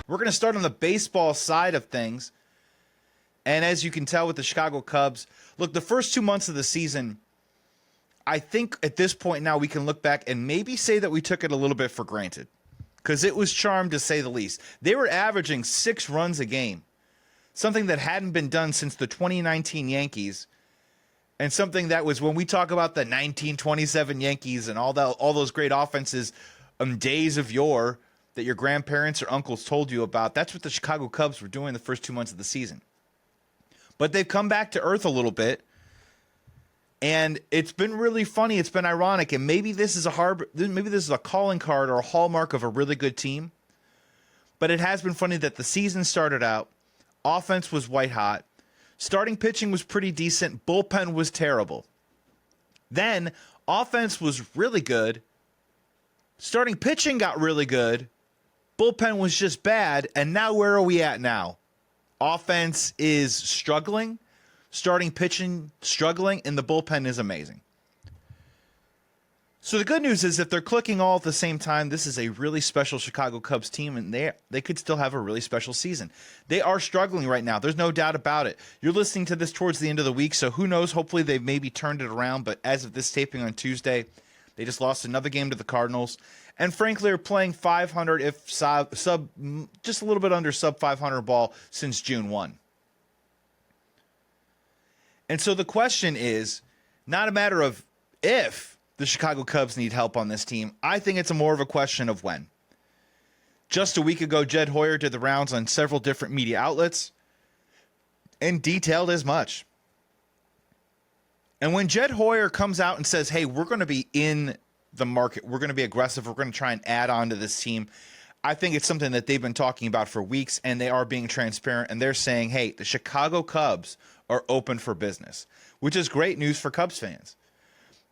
We're going to start on the baseball side of things. And as you can tell with the Chicago Cubs, look, the first 2 months of the season, I think at this point now we can look back and maybe say that we took it a little bit for granted because it was charmed to say the least. They were averaging 6 runs a game, something that hadn't been done since the 2019 Yankees, and something that was when we talk about the 1927 Yankees and all those great offenses days of yore that your grandparents or uncles told you about. That's what the Chicago Cubs were doing the first 2 months of the season. But they've come back to earth a little bit, and it's been really funny. It's been ironic, and maybe this is a calling card or a hallmark of a really good team. But it has been funny that the season started out, offense was white hot, starting pitching was pretty decent, bullpen was terrible. Then offense was really good, starting pitching got really good, bullpen was just bad, and now where are we at now? Offense is struggling, starting pitching struggling, and the bullpen is amazing. So the good news is if they're clicking all at the same time, this is a really special Chicago Cubs team, and they could still have a really special season. They are struggling right now. There's no doubt about it. You're listening to this towards the end of the week, so who knows? Hopefully they've maybe turned it around, but as of this taping on Tuesday, they just lost another game to the Cardinals, and frankly are playing 500, if sub just a little bit under sub 500 ball since June 1. And so the question is not a matter of if the Chicago Cubs need help on this team. I think it's more of a question of when. Just a week ago, Jed Hoyer did the rounds on several different media outlets and detailed as much. And when Jed Hoyer comes out and says, hey, we're going to be in the market, we're going to be aggressive, we're going to try and add on to this team, I think it's something that they've been talking about for weeks, and they are being transparent, and they're saying, hey, the Chicago Cubs are open for business, which is great news for Cubs fans.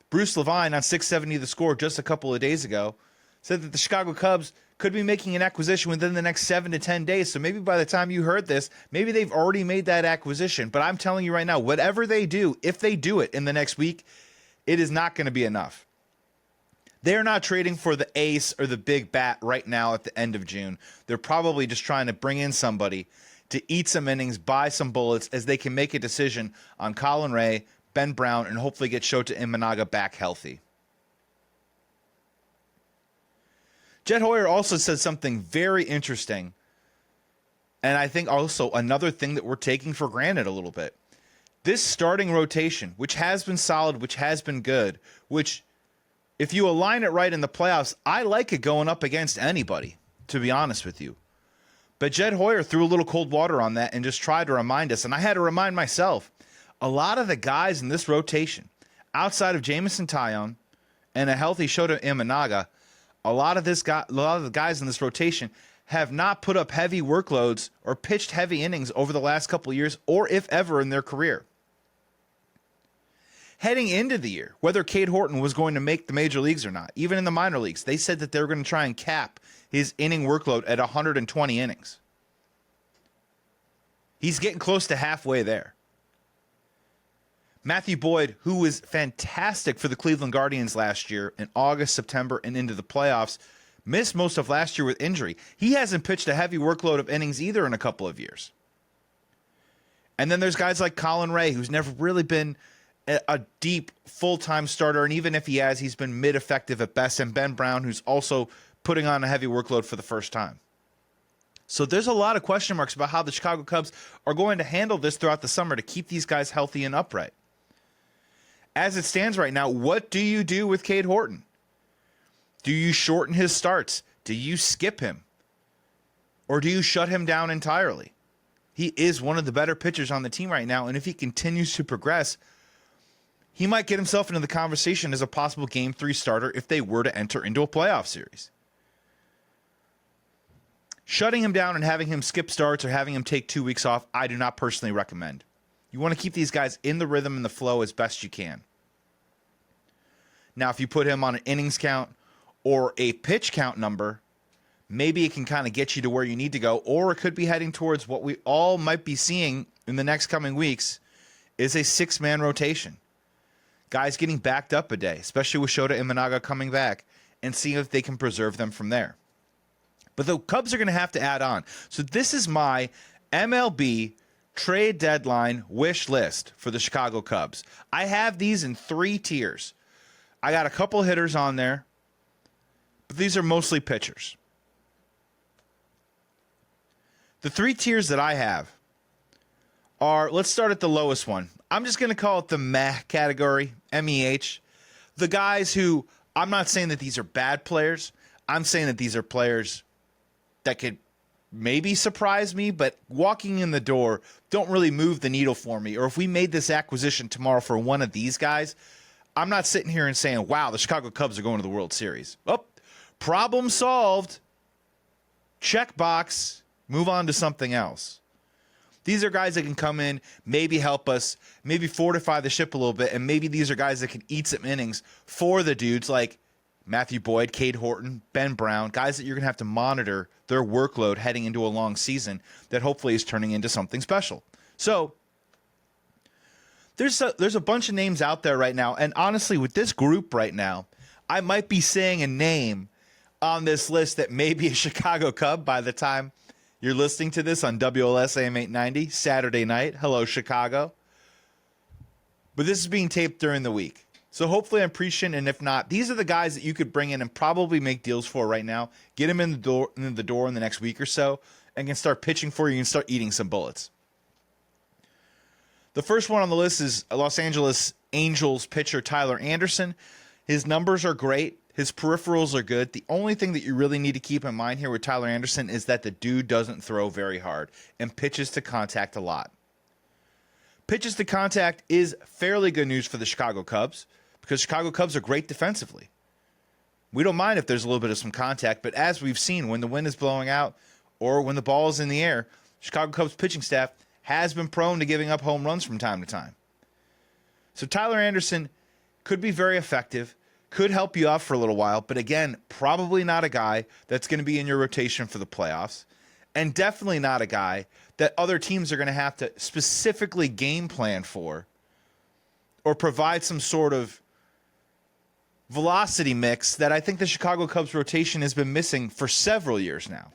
Bruce Levine on 670 The Score just a couple of days ago said that the Chicago Cubs could be making an acquisition within the next 7 to 10 days. So maybe by the time you heard this, maybe they've already made that acquisition. But I'm telling you right now, whatever they do, if they do it in the next week, it is not going to be enough. They're not trading for the ace or the big bat right now at the end of June. They're probably just trying to bring in somebody to eat some innings, buy some bullets, as they can make a decision on Colin Ray, Ben Brown, and hopefully get Shota Imanaga back healthy. Jed Hoyer also said something very interesting, and I think also another thing that we're taking for granted a little bit. This starting rotation, which has been solid, which has been good, which if you align it right in the playoffs, I like it going up against anybody, to be honest with you. But Jed Hoyer threw a little cold water on that and just tried to remind us, and I had to remind myself, a lot of the guys in this rotation, outside of Jameson Taillon and a healthy Shota Imanaga, a lot of the guys in this rotation have not put up heavy workloads or pitched heavy innings over the last couple of years, or if ever in their career. Heading into the year, whether Cade Horton was going to make the major leagues or not, even in the minor leagues, they said that they were going to try and cap his inning workload at 120 innings. He's getting close to halfway there. Matthew Boyd, who was fantastic for the Cleveland Guardians last year in August, September, and into the playoffs, missed most of last year with injury. He hasn't pitched a heavy workload of innings either in a couple of years. And then there's guys like Colin Ray, who's never really been a deep, full-time starter, and even if he has, he's been mid-effective at best, and Ben Brown, who's also putting on a heavy workload for the first time. So there's a lot of question marks about how the Chicago Cubs are going to handle this throughout the summer to keep these guys healthy and upright. As it stands right now, what do you do with Cade Horton? Do you shorten his starts? Do you skip him? Or do you shut him down entirely? He is one of the better pitchers on the team right now, and if he continues to progress, he might get himself into the conversation as a possible Game 3 starter if they were to enter into a playoff series. Shutting him down and having him skip starts or having him take 2 weeks off, I do not personally recommend. You want to keep these guys in the rhythm and the flow as best you can. Now, if you put him on an innings count or a pitch count number, maybe it can kind of get you to where you need to go, or it could be heading towards what we all might be seeing in the next coming weeks is a 6-man rotation. Guys getting backed up a day, especially with Shota Imanaga coming back, and seeing if they can preserve them from there. But the Cubs are going to have to add on. So this is my MLB trade deadline wish list for the Chicago Cubs. I have these in 3 tiers. I got a couple hitters on there, but these are mostly pitchers. The 3 tiers that I have are, let's start at the lowest one. I'm just going to call it the meh category, MEH. The guys who, I'm not saying that these are bad players. I'm saying that these are players that could maybe surprise me, but walking in the door don't really move the needle for me. Or if we made this acquisition tomorrow for one of these guys, I'm not sitting here and saying, wow, the Chicago Cubs are going to the World Series. Oh, problem solved. Check box. Move on to something else. These are guys that can come in, maybe help us, maybe fortify the ship a little bit, and maybe these are guys that can eat some innings for the dudes like Matthew Boyd, Cade Horton, Ben Brown, guys that you're going to have to monitor their workload heading into a long season that hopefully is turning into something special. So there's a bunch of names out there right now, and honestly, with this group right now, I might be saying a name on this list that may be a Chicago Cub by the time you're listening to this on WLS AM 890, Saturday night. Hello, Chicago. But this is being taped during the week. So hopefully I'm preaching, and if not, these are the guys that you could bring in and probably make deals for right now. Get them in the door in the next week or so, and can start pitching for you and start eating some bullets. The first one on the list is Los Angeles Angels pitcher Tyler Anderson. His numbers are great. His peripherals are good. The only thing that you really need to keep in mind here with Tyler Anderson is that the dude doesn't throw very hard and pitches to contact a lot. Pitches to contact is fairly good news for the Chicago Cubs because Chicago Cubs are great defensively. We don't mind if there's a little bit of some contact, but as we've seen, when the wind is blowing out or when the ball is in the air, Chicago Cubs pitching staff has been prone to giving up home runs from time to time. So Tyler Anderson could be very effective, could help you out for a little while, but again, probably not a guy that's going to be in your rotation for the playoffs, and definitely not a guy that other teams are going to have to specifically game plan for or provide some sort of velocity mix that I think the Chicago Cubs rotation has been missing for several years now.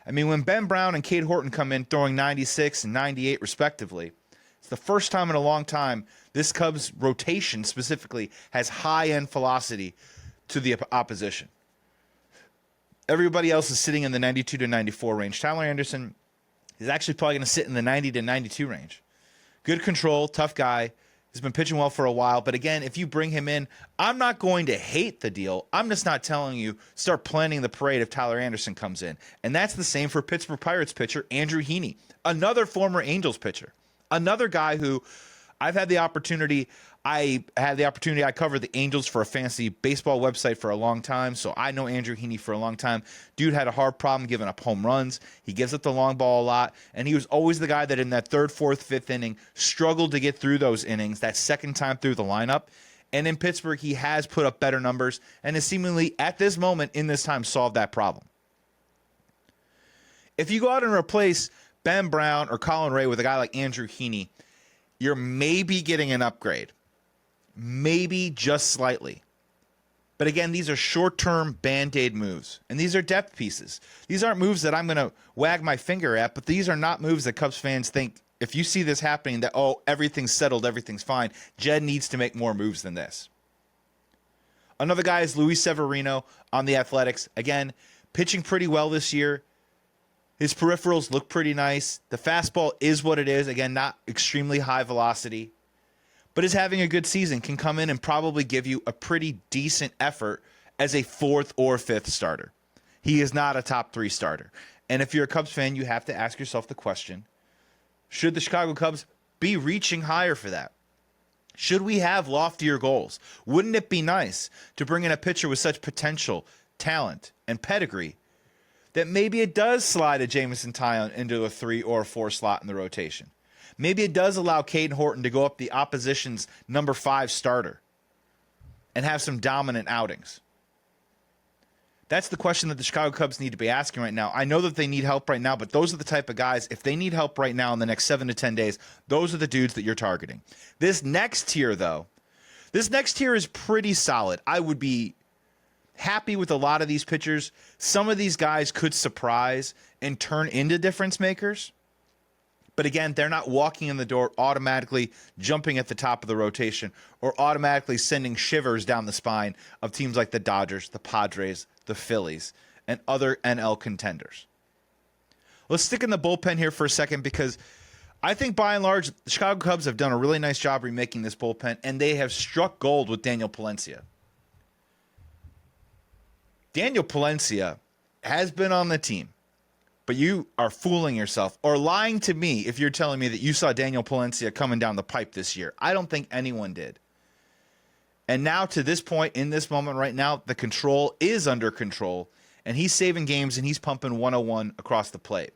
I mean, when Ben Brown and Cade Horton come in throwing 96 and 98 respectively, it's the first time in a long time this Cubs rotation specifically has high-end velocity to the opposition. Everybody else is sitting in the 92 to 94 range. Tyler Anderson is actually probably going to sit in the 90 to 92 range. Good control, tough guy. He's been pitching well for a while. But again, if you bring him in, I'm not going to hate the deal. I'm just not telling you start planning the parade if Tyler Anderson comes in. And that's the same for Pittsburgh Pirates pitcher Andrew Heaney, another former Angels pitcher. Another guy who I've had the opportunity. I covered the Angels for a fantasy baseball website for a long time, so I know Andrew Heaney for a long time. Dude had a hard problem giving up home runs. He gives up the long ball a lot, and he was always the guy that in that third, fourth, fifth inning struggled to get through those innings, that second time through the lineup. And in Pittsburgh, he has put up better numbers and has seemingly, at this moment, in this time, solved that problem. If you go out and replace Ben Brown or Colin Ray with a guy like Andrew Heaney, you're maybe getting an upgrade. Maybe just slightly. But again, these are short-term Band-Aid moves. And these are depth pieces. These aren't moves that I'm going to wag my finger at, but these are not moves that Cubs fans think, if you see this happening, that, oh, everything's settled, everything's fine. Jed needs to make more moves than this. Another guy is Luis Severino on the Athletics. Again, pitching pretty well this year. His peripherals look pretty nice. The fastball is what it is. Again, not extremely high velocity. But is having a good season, can come in and probably give you a pretty decent effort as a fourth or fifth starter. He is not a top 3 starter. And if you're a Cubs fan, you have to ask yourself the question, should the Chicago Cubs be reaching higher for that? Should we have loftier goals? Wouldn't it be nice to bring in a pitcher with such potential, talent, and pedigree that maybe it does slide a Jameson Taillon into a 3 or a 4 slot in the rotation? Maybe it does allow Cade Horton to go up the opposition's number 5 starter and have some dominant outings. That's the question that the Chicago Cubs need to be asking right now. I know that they need help right now, but those are the type of guys, if they need help right now in the next 7 to 10 days, those are the dudes that you're targeting. This next tier, though, is pretty solid. I would be happy with a lot of these pitchers. Some of these guys could surprise and turn into difference makers. But again, they're not walking in the door automatically jumping at the top of the rotation or automatically sending shivers down the spine of teams like the Dodgers, the Padres, the Phillies, and other NL contenders. Let's stick in the bullpen here for a second because I think by and large, the Chicago Cubs have done a really nice job remaking this bullpen, and they have struck gold with Daniel Palencia. Daniel Palencia has been on the team, but you are fooling yourself or lying to me if you're telling me that you saw Daniel Palencia coming down the pipe this year. I don't think anyone did. And now to this point, in this moment right now, the control is under control, and he's saving games and he's pumping 101 across the plate.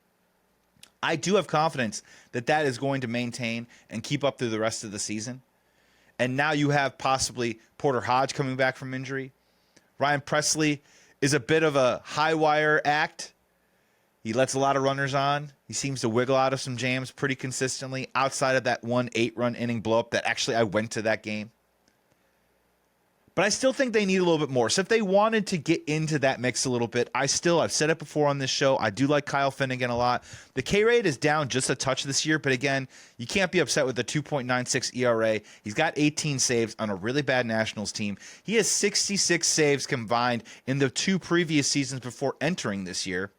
I do have confidence that that is going to maintain and keep up through the rest of the season. And now you have possibly Porter Hodge coming back from injury. Ryan Presley is a bit of a high wire act. He lets a lot of runners on. He seems to wiggle out of some jams pretty consistently outside of that 1 8-run inning blowup that actually I went to that game. But I still think they need a little bit more. So if they wanted to get into that mix a little bit, I've said it before on this show, I do like Kyle Finnegan a lot. The K rate is down just a touch this year, but again, you can't be upset with the 2.96 ERA. He's got 18 saves on a really bad Nationals team. He has 66 saves combined in the 2 previous seasons before entering this year.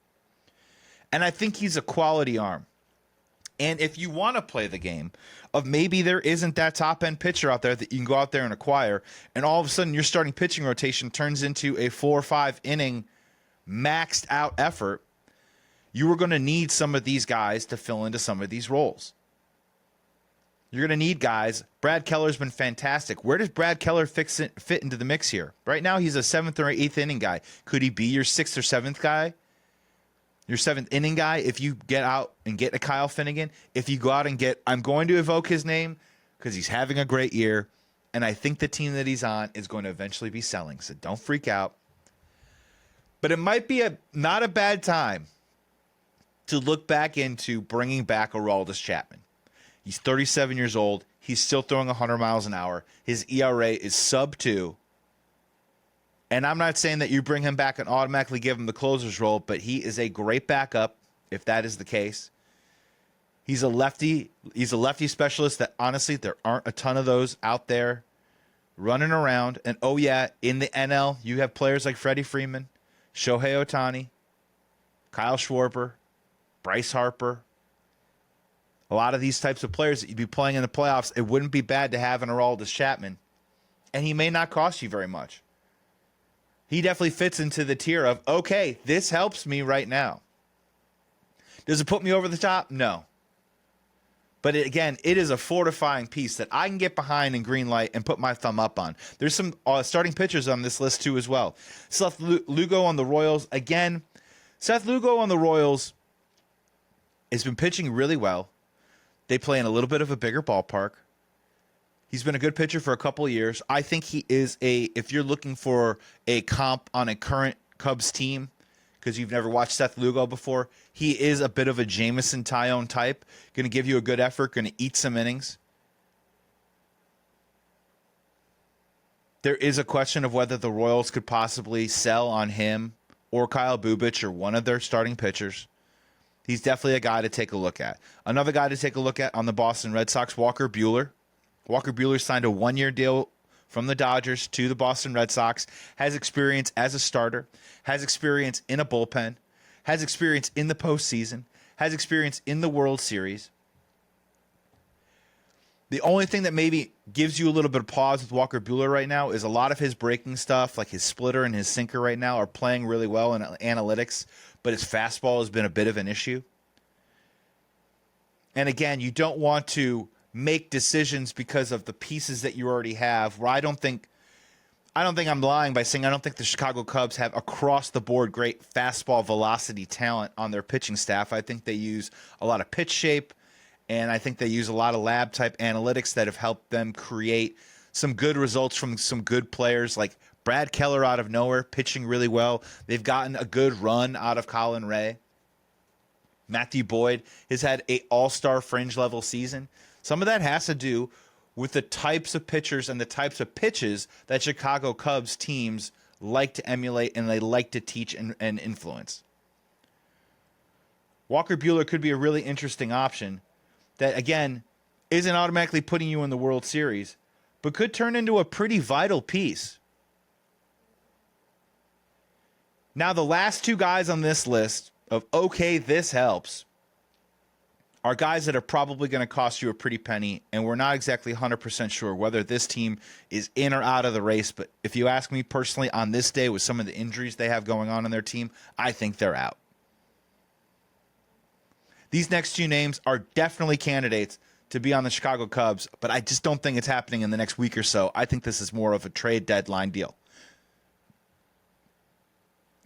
And I think he's a quality arm. And if you want to play the game of maybe there isn't that top-end pitcher out there that you can go out there and acquire, and all of a sudden your starting pitching rotation turns into a 4 or 5 inning maxed out effort, you are going to need some of these guys to fill into some of these roles. You're going to need guys. Brad Keller's been fantastic. Where does Brad Keller fit into the mix here? Right now he's a 7th or 8th inning guy. Could he be your 6th or 7th guy? Your 7th inning guy, if you get out and get a Kyle Finnegan, if you go out and get, I'm going to evoke his name because he's having a great year, and I think the team that he's on is going to eventually be selling, so don't freak out. But it might be not a bad time to look back into bringing back Aroldis Chapman. He's 37 years old. He's still throwing 100 miles an hour. His ERA is sub 2. And I'm not saying that you bring him back and automatically give him the closer's role, but he is a great backup if that is the case. He's a lefty. He's a lefty specialist that, honestly, there aren't a ton of those out there running around. And, oh, yeah, in the NL, you have players like Freddie Freeman, Shohei Ohtani, Kyle Schwarber, Bryce Harper. A lot of these types of players that you'd be playing in the playoffs, it wouldn't be bad to have an Aroldis Chapman. And he may not cost you very much. He definitely fits into the tier of, okay, this helps me right now. Does it put me over the top? No. But it is a fortifying piece that I can get behind in green light and put my thumb up on. There's some starting pitchers on this list too as well. Seth Lugo on the Royals. Again, Seth Lugo on the Royals has been pitching really well. They play in a little bit of a bigger ballpark. He's been a good pitcher for a couple of years. I think he is if you're looking for a comp on a current Cubs team, because you've never watched Seth Lugo before, he is a bit of a Jameson Taillon type. Going to give you a good effort, going to eat some innings. There is a question of whether the Royals could possibly sell on him or Kyle Bubic or one of their starting pitchers. He's definitely a guy to take a look at. Another guy to take a look at on the Boston Red Sox, Walker Buehler. Walker Buehler signed a 1-year deal from the Dodgers to the Boston Red Sox, has experience as a starter, has experience in a bullpen, has experience in the postseason, has experience in the World Series. The only thing that maybe gives you a little bit of pause with Walker Buehler right now is a lot of his breaking stuff, like his splitter and his sinker right now, are playing really well in analytics, but his fastball has been a bit of an issue. And again, you don't want to make decisions because of the pieces that you already have. Where I don't think I'm lying by saying I don't think the Chicago Cubs have across the board great fastball velocity talent on their pitching staff. I think they use a lot of pitch shape, and I think they use a lot of lab type analytics that have helped them create some good results from some good players like Brad Keller out of nowhere, pitching really well. They've gotten a good run out of Colin Ray. Matthew Boyd has had an all-star fringe level season. Some of that has to do with the types of pitchers and the types of pitches that Chicago Cubs teams like to emulate and they like to teach and influence. Walker Buehler could be a really interesting option that, again, isn't automatically putting you in the World Series, but could turn into a pretty vital piece. Now, the last two guys on this list of, okay, this helps, are guys that are probably going to cost you a pretty penny, and we're not exactly 100% sure whether this team is in or out of the race. But if you ask me personally, on this day with some of the injuries they have going on in their team, I think they're out. These next two names are definitely candidates to be on the Chicago Cubs, but I just don't think it's happening in the next week or so. I think this is more of a trade deadline deal.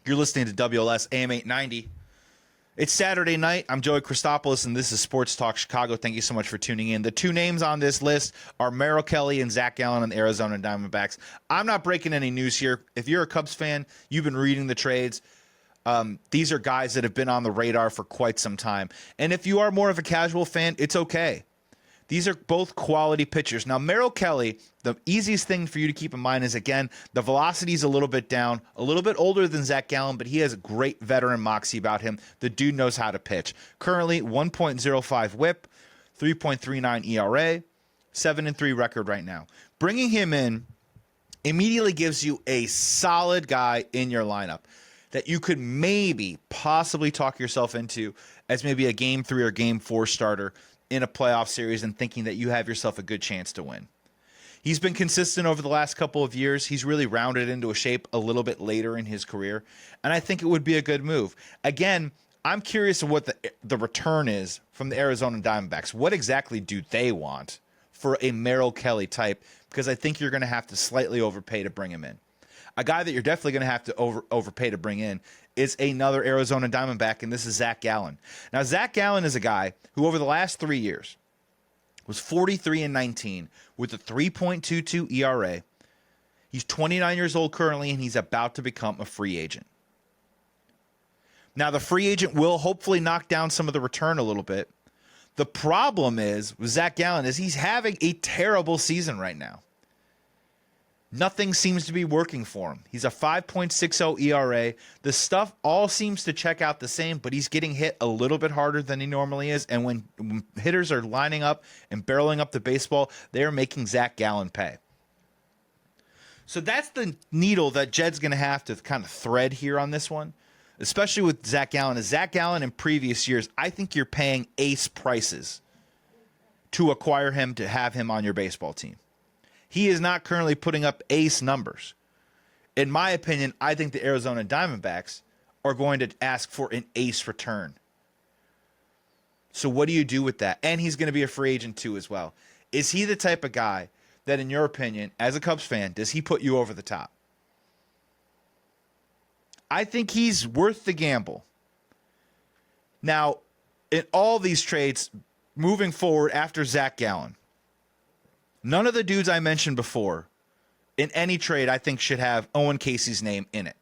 You're listening to WLS AM 890. It's Saturday night. I'm Joey Christopoulos, and this is Sports Talk Chicago. Thank you so much for tuning in. The two names on this list are Merrill Kelly and Zach Gallen on the Arizona Diamondbacks. I'm not breaking any news here. If you're a Cubs fan, you've been reading the trades. These are guys that have been on the radar for quite some time. And if you are more of a casual fan, it's okay. These are both quality pitchers. Now, Merrill Kelly, the easiest thing for you to keep in mind is, again, the velocity is a little bit down, a little bit older than Zach Gallen, but he has a great veteran moxie about him. The dude knows how to pitch. Currently, 1.05 whip, 3.39 ERA, 7-3 record right now. Bringing him in immediately gives you a solid guy in your lineup that you could maybe possibly talk yourself into as maybe a Game 3 or Game 4 starter in a playoff series and thinking that you have yourself a good chance to win. He's been consistent over the last couple of years. He's really rounded into a shape a little bit later in his career, and I think it would be a good move. Again, I'm curious of what the return is from the Arizona Diamondbacks. What exactly do they want for a Merrill Kelly type? Because I think you're going to have to slightly overpay to bring him in. A guy that you're definitely going to have to overpay to bring in is another Arizona Diamondback, and this is Zach Gallen. Now, Zach Gallen is a guy who over the last 3 years was 43-19 with a 3.22 ERA. He's 29 years old currently, and he's about to become a free agent. Now, the free agent will hopefully knock down some of the return a little bit. The problem is with Zach Gallen is he's having a terrible season right now. Nothing seems to be working for him. He's a 5.60 ERA. The stuff all seems to check out the same, but he's getting hit a little bit harder than he normally is. And when hitters are lining up and barreling up the baseball, they're making Zach Gallen pay. So that's the needle that Jed's going to have to kind of thread here on this one, especially with Zach Gallen. As Zach Gallen in previous years, I think you're paying ace prices to acquire him, to have him on your baseball team. He is not currently putting up ace numbers. In my opinion, I think the Arizona Diamondbacks are going to ask for an ace return. So what do you do with that? And he's going to be a free agent too as well. Is he the type of guy that, in your opinion, as a Cubs fan, does he put you over the top? I think he's worth the gamble. Now, in all these trades moving forward after Zach Gallen, none of the dudes I mentioned before in any trade I think should have Owen Casey's name in it.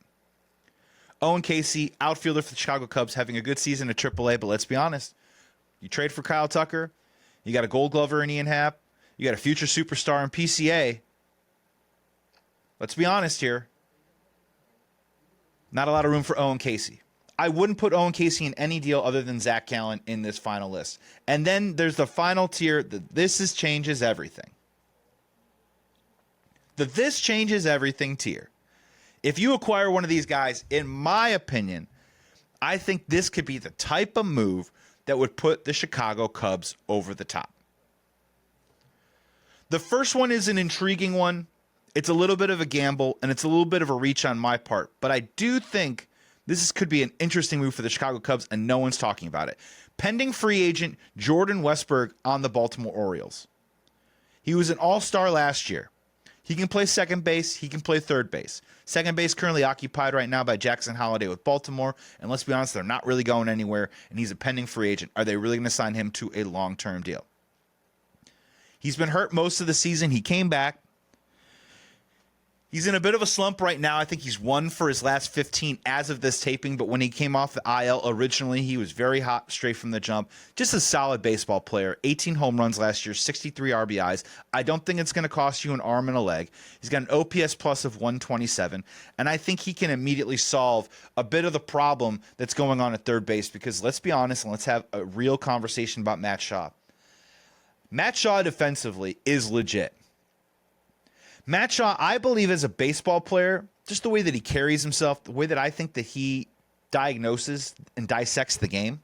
Owen Casey, outfielder for the Chicago Cubs, having a good season at AAA, but let's be honest. You trade for Kyle Tucker, you got a Gold Glover in Ian Happ, you got a future superstar in PCA. Let's be honest here. Not a lot of room for Owen Casey. I wouldn't put Owen Casey in any deal other than Zach Gallen in this final list. And then there's the final tier, the changes everything. The this changes everything tier. If you acquire one of these guys, in my opinion, I think this could be the type of move that would put the Chicago Cubs over the top. The first one is an intriguing one. It's a little bit of a gamble, and it's a little bit of a reach on my part. But I do think could be an interesting move for the Chicago Cubs, and no one's talking about it. Pending free agent Jordan Westburg on the Baltimore Orioles. He was an all-star last year. He can play second base. He can play third base. Second base currently occupied right now by Jackson Holliday with Baltimore. And let's be honest, they're not really going anywhere. And he's a pending free agent. Are they really going to sign him to a long-term deal? He's been hurt most of the season. He came back. He's in a bit of a slump right now. I think he's 1 for his last 15 as of this taping, but when he came off the IL originally, he was very hot straight from the jump. Just a solid baseball player. 18 home runs last year, 63 RBIs. I don't think it's going to cost you an arm and a leg. He's got an OPS plus of 127, and I think he can immediately solve a bit of the problem that's going on at third base because let's be honest and let's have a real conversation about Matt Shaw. Matt Shaw defensively is legit. Matt Shaw, I believe, as a baseball player, just the way that he carries himself, the way that I think that he diagnoses and dissects the game,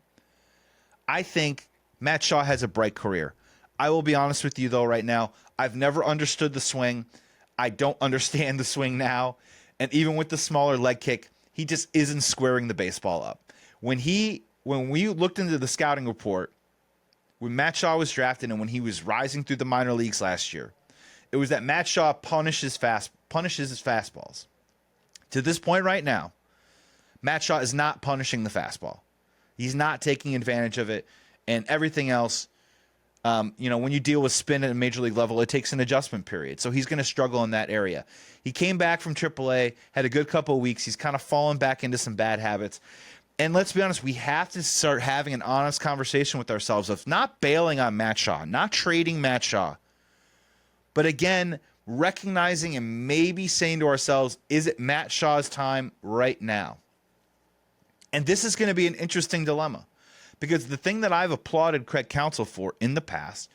I think Matt Shaw has a bright career. I will be honest with you, though, right now, I've never understood the swing. I don't understand the swing now. And even with the smaller leg kick, he just isn't squaring the baseball up. When we looked into the scouting report, when Matt Shaw was drafted and when he was rising through the minor leagues last year, it was that Matt Shaw punishes his fastballs. To this point right now, Matt Shaw is not punishing the fastball. He's not taking advantage of it, and everything else. When you deal with spin at a major league level, it takes an adjustment period. So he's going to struggle in that area. He came back from AAA, had a good couple of weeks. He's kind of fallen back into some bad habits. And let's be honest, we have to start having an honest conversation with ourselves of not bailing on Matt Shaw, not trading Matt Shaw. But again, recognizing and maybe saying to ourselves, is it Matt Shaw's time right now? And this is going to be an interesting dilemma because the thing that I've applauded Craig Counsell for in the past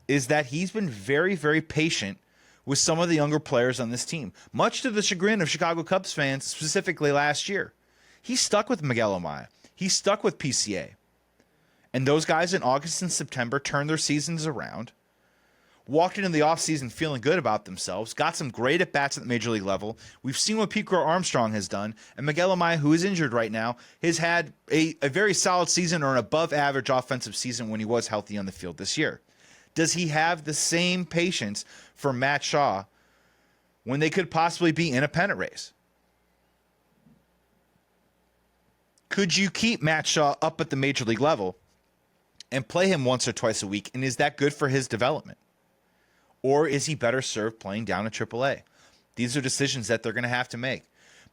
is that he's been very, very patient with some of the younger players on this team, much to the chagrin of Chicago Cubs fans, specifically last year. He stuck with Miguel Amaya. He stuck with PCA. And those guys in August and September turned their seasons around. Walked into the offseason feeling good about themselves, got some great at-bats at the major league level. We've seen what Pete Crow Armstrong has done, and Miguel Amaya, who is injured right now, has had a very solid season or an above-average offensive season when he was healthy on the field this year. Does he have the same patience for Matt Shaw when they could possibly be in a pennant race? Could you keep Matt Shaw up at the major league level and play him once or twice a week, and is that good for his development? Or is he better served playing down at AAA? These are decisions that they're going to have to make.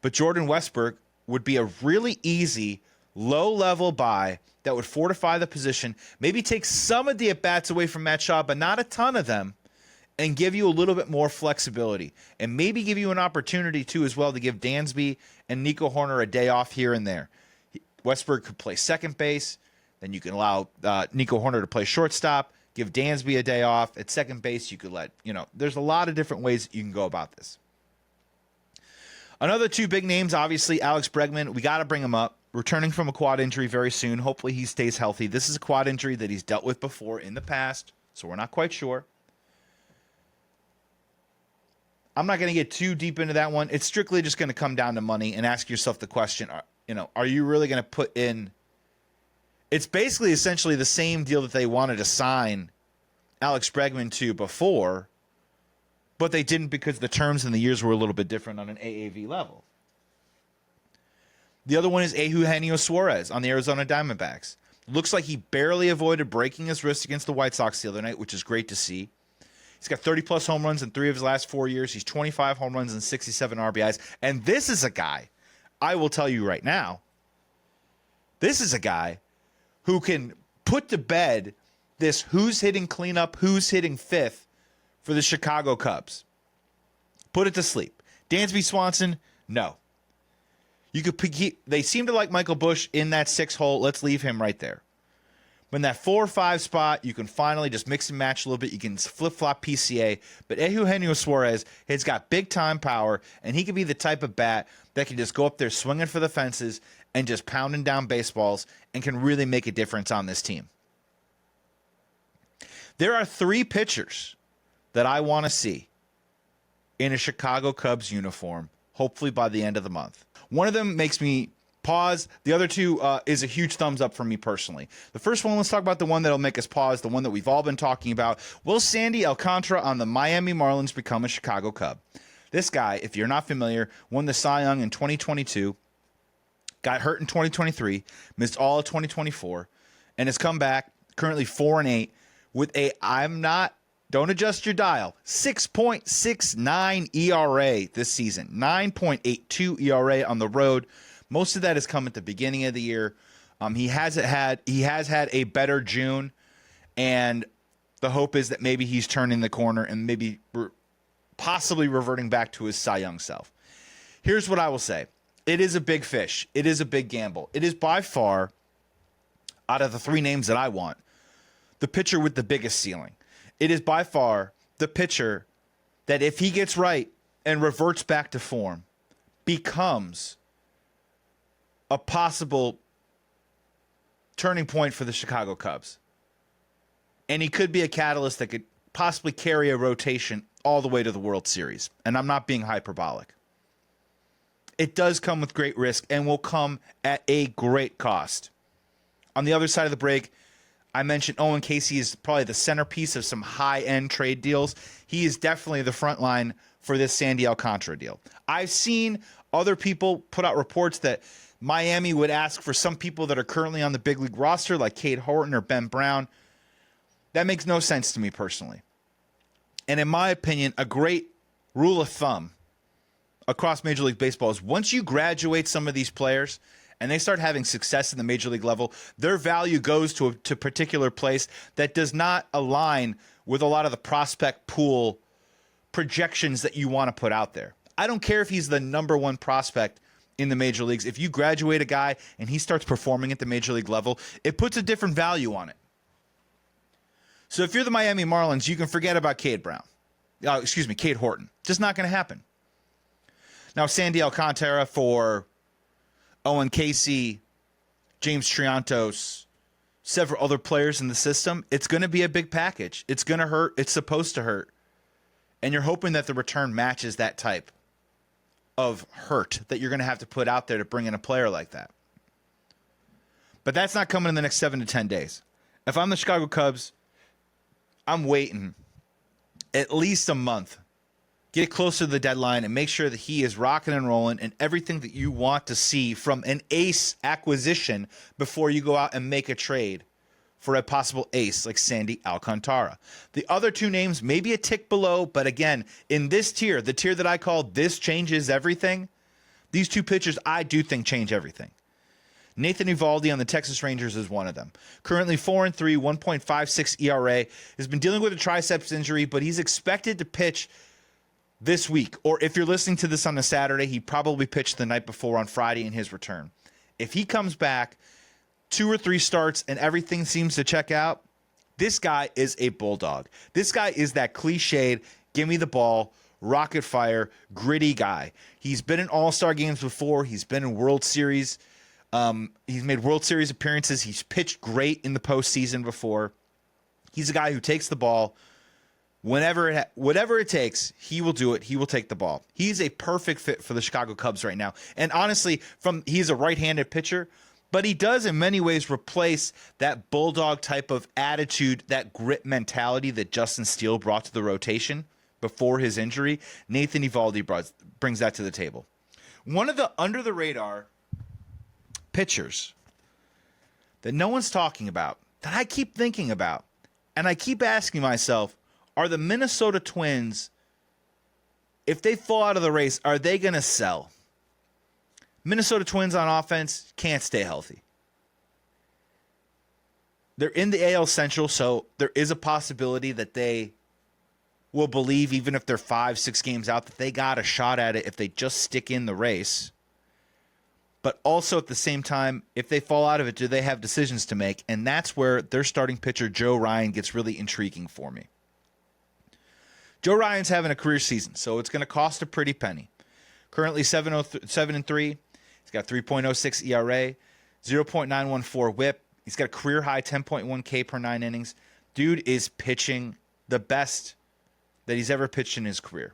But Jordan Westburg would be a really easy, low-level buy that would fortify the position, maybe take some of the at-bats away from Matt Shaw, but not a ton of them, and give you a little bit more flexibility. And maybe give you an opportunity, too, as well, to give Dansby and Nico Horner a day off here and there. Westburg could play second base. Then you can allow Nico Horner to play shortstop. Give Dansby a day off at second base. You could there's a lot of different ways you can go about this. Another two big names, obviously, Alex Bregman. We got to bring him up. Returning from a quad injury very soon. Hopefully he stays healthy. This is a quad injury that he's dealt with before in the past, so we're not quite sure. I'm not going to get too deep into that one. It's strictly just going to come down to money and ask yourself the question, are you really going to put in... It's basically essentially the same deal that they wanted to sign Alex Bregman to before, but they didn't because the terms and the years were a little bit different on an AAV level. The other one is Eugenio Suarez on the Arizona Diamondbacks. Looks like he barely avoided breaking his wrist against the White Sox the other night, which is great to see. He's got 30-plus home runs in 3 of his last 4 years. He's 25 home runs and 67 RBIs. And this is a guy, I will tell you right now, this is a guy who can put to bed this who's hitting cleanup, who's hitting fifth for the Chicago Cubs. Put it to sleep. Dansby Swanson, no. They seem to like Michael Busch in that 6 hole. Let's leave him right there. But in that 4 or 5 spot, you can finally just mix and match a little bit. You can flip-flop PCA. But Eugenio Suarez has got big-time power, and he can be the type of bat that can just go up there swinging for the fences and just pounding down baseballs and can really make a difference on this team. There are 3 pitchers that I want to see in a Chicago Cubs uniform, hopefully by the end of the month. One of them makes me pause. The other 2 is a huge thumbs up for me personally. The first one, let's talk about the one that'll make us pause, the one that we've all been talking about. Will Sandy Alcantara on the Miami Marlins become a Chicago Cub? This guy, if you're not familiar, won the Cy Young in 2022, got hurt in 2023, missed all of 2024, and has come back currently 4-8 with a, I'm not Don't adjust your dial. 6.69 ERA this season. 9.82 ERA on the road. Most of that has come at the beginning of the year. He has had a better June, and the hope is that maybe he's turning the corner and maybe possibly reverting back to his Cy Young self. Here's what I will say. It is a big fish. It is a big gamble. It is by far, out of the three names that I want, the pitcher with the biggest ceiling. It is by far the pitcher that if he gets right and reverts back to form, becomes a possible turning point for the Chicago Cubs. And he could be a catalyst that could possibly carry a rotation all the way to the World Series. And I'm not being hyperbolic. It does come with great risk and will come at a great cost. On the other side of the break, I mentioned Owen Casey is probably the centerpiece of some high-end trade deals. He is definitely the front line for this Sandy Alcantara deal. I've seen other people put out reports that Miami would ask for some people that are currently on the big league roster, like Cade Horton or Ben Brown. That makes no sense to me personally. And in my opinion, a great rule of thumb across Major League Baseball is once you graduate some of these players and they start having success in the major league level, their value goes to a particular place that does not align with a lot of the prospect pool projections that you want to put out there. I don't care if he's the number one prospect in the major leagues. If you graduate a guy and he starts performing at the major league level, it puts a different value on it. So if you're the Miami Marlins, you can forget about Cade Horton. Just not going to happen. Now, Sandy Alcantara for Owen Casey, James Triantos, several other players in the system, it's going to be a big package. It's going to hurt. It's supposed to hurt. And you're hoping that the return matches that type of hurt that you're going to have to put out there to bring in a player like that. But that's not coming in the next 7 to 10 days. If I'm the Chicago Cubs, I'm waiting at least a month. Get closer to the deadline and make sure that he is rocking and rolling and everything that you want to see from an ace acquisition before you go out and make a trade for a possible ace like Sandy Alcantara. The other two names may be a tick below, but again, in this tier, the tier that I call this changes everything, these two pitchers I do think change everything. Nathan Eovaldi on the Texas Rangers is one of them. Currently 4-3, 1.56 ERA, has been dealing with a triceps injury, but he's expected to pitch this week. Or if you're listening to this on a Saturday, he probably pitched the night before on Friday in his return. If he comes back 2 or 3 starts and everything seems to check out, this guy is a bulldog. This guy is that cliched, give me the ball, rocket fire, gritty guy. He's been in all-star games before. He's been in World Series. He's made World Series appearances. He's pitched great in the postseason before. He's a guy who takes the ball. Whatever it takes, he will do it. He will take the ball. He's a perfect fit for the Chicago Cubs right now. And honestly, he's a right-handed pitcher, but he does in many ways replace that bulldog type of attitude, that grit mentality that Justin Steele brought to the rotation before his injury. Nathan Eovaldi brings that to the table. One of the under-the-radar pitchers that no one's talking about, that I keep thinking about, and I keep asking myself, are the Minnesota Twins, if they fall out of the race, are they going to sell? Minnesota Twins on offense can't stay healthy. They're in the AL Central, so there is a possibility that they will believe, even if they're 5-6 games out, that they got a shot at it if they just stick in the race. But also at the same time, if they fall out of it, do they have decisions to make? And that's where their starting pitcher, Joe Ryan, gets really intriguing for me. Joe Ryan's having a career season, so it's going to cost a pretty penny. Currently 7-3. He's got 3.06 ERA, 0.914 whip. He's got a career high 10.1 K per 9 innings. Dude is pitching the best that he's ever pitched in his career.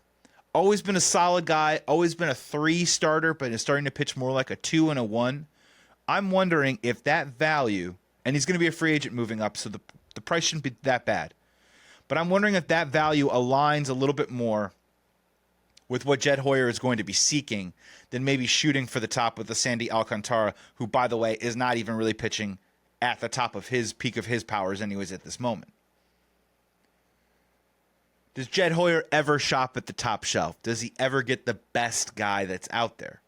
Always been a solid guy, always been a 3 starter, but is starting to pitch more like a 2 and a 1. I'm wondering if that value, and he's going to be a free agent moving up, so the price shouldn't be that bad. But I'm wondering if that value aligns a little bit more with what Jed Hoyer is going to be seeking than maybe shooting for the top with the Sandy Alcantara, who, by the way, is not even really pitching at the top of his peak of his powers anyways at this moment. Does Jed Hoyer ever shop at the top shelf? Does he ever get the best guy that's out there?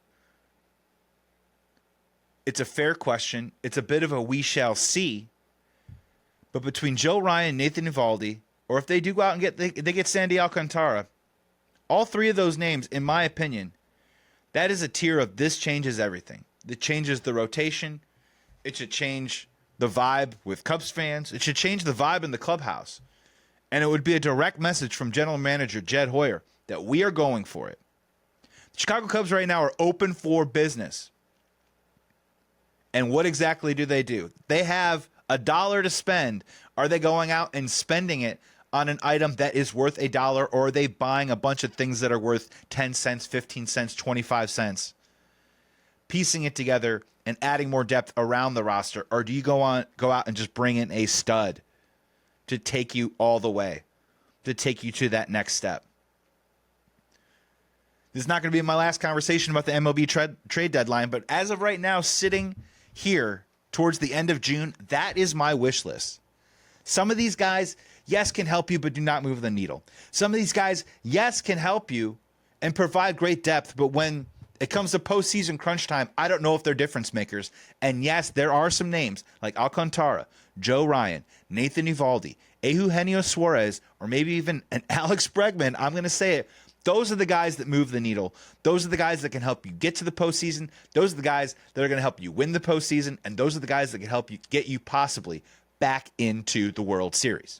It's a fair question. It's a bit of a we shall see. But between Joe Ryan, Nathan Eovaldi, or if they do go out and they get Sandy Alcantara, all three of those names, in my opinion, that is a tier of this changes everything. It changes the rotation. It should change the vibe with Cubs fans. It should change the vibe in the clubhouse. And it would be a direct message from general manager Jed Hoyer that we are going for it. The Chicago Cubs right now are open for business. And what exactly do? They have $1 to spend. Are they going out and spending it on an item that is worth $1, or are they buying a bunch of things that are worth 10 cents, 15 cents, 25 cents, piecing it together and adding more depth around the roster? Or do you go out and just bring in a stud to take you all the way, to take you to that next step? This is not going to be my last conversation about the MLB trade deadline, but as of right now, sitting here towards the end of June, that is my wish list. Some of these guys, yes, can help you, but do not move the needle. Some of these guys, yes, can help you and provide great depth, but when it comes to postseason crunch time, I don't know if they're difference makers. And yes, there are some names like Alcantara, Joe Ryan, Nathan Eovaldi, Eugenio Suarez, or maybe even an Alex Bregman. I'm going to say it. Those are the guys that move the needle. Those are the guys that can help you get to the postseason. Those are the guys that are going to help you win the postseason. And those are the guys that can help you get you possibly back into the World Series.